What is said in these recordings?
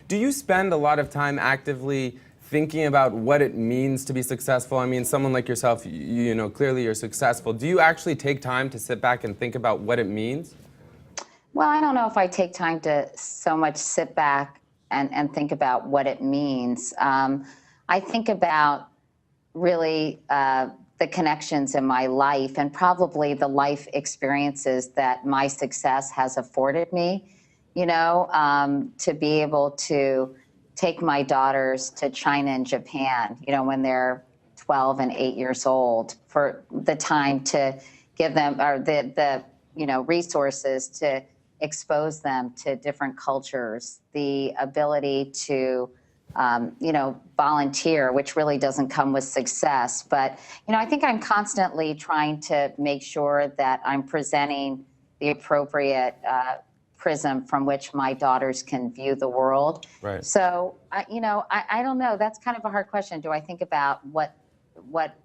Do you spend a lot of time actively thinking about what it means to be successful? I mean, someone like yourself, you know, clearly you're successful. Do you actually take time to sit back and think about what it means? Well, I don't know if I take time to so much sit back and think about what it means. I think about really the connections in my life and probably the life experiences that my success has afforded me, you know, to be able to take my daughters to China and Japan, you know, when they're 12 and 8 years old, for the time to give them, or the you know, resources to expose them to different cultures, the ability to you know, volunteer, which really doesn't come with success. But, you know, I think I'm constantly trying to make sure that I'm presenting the appropriate prism from which my daughters can view the world. Right. So, you know, I don't know. That's kind of a hard question. Do I think about what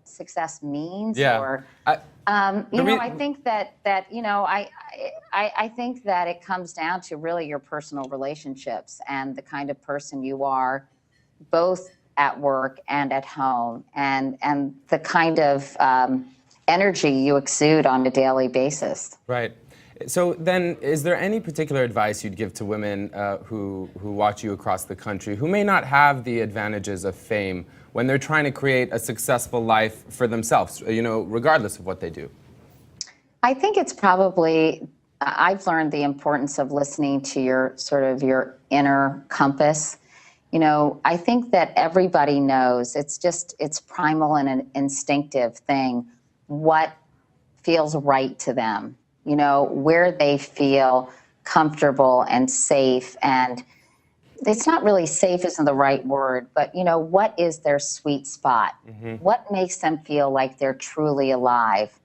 success means? Yeah. Or, you know, I think that you know, I think that it comes down to really your personal relationships and the kind of person you are, both at work and at home, and the kind of energy you exude on a daily basis. Right. So then, is there any particular advice you'd give to women who watch you across the country, who may not have the advantages of fame when they're trying to create a successful life for themselves, you know, regardless of what they do? I think it's probably, I've learned the importance of listening to your sort of your inner compass. You know, I think that everybody knows, it's primal and an instinctive thing, what feels right to them, you know, where they feel comfortable and safe. And it's not really safe isn't the right word, but, you know, what is their sweet spot? What makes them feel like they're truly alive?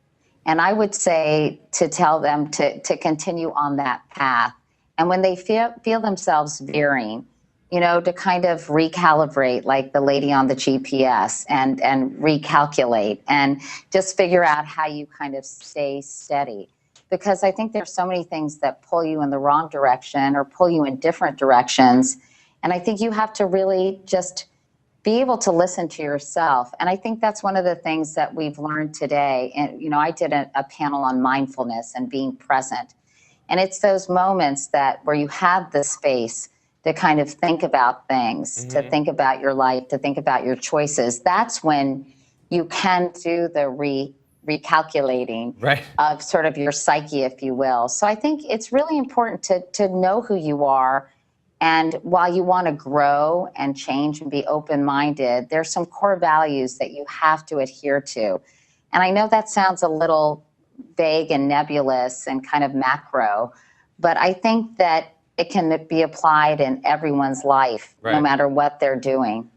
And I would say to tell them to continue on that path. And when they feel themselves veering, you know, to kind of recalibrate like the lady on the GPS and recalculate and just figure out how you kind of stay steady. Because I think there's so many things that pull you in the wrong direction or pull you in different directions. And I think you have to really just be able to listen to yourself. And I think that's one of the things that we've learned today. And, you know, I did a panel on mindfulness and being present. And it's those moments that where you have the space to kind of think about things, to think about your life, to think about your choices. That's when you can do the recalculating of sort of your psyche, if you will. So I think it's really important to know who you are. And while you want to grow and change and be open-minded, there's some core values that you have to adhere to. And I know that sounds a little vague and nebulous and kind of macro, but I think that it can be applied in everyone's life, no matter what they're doing.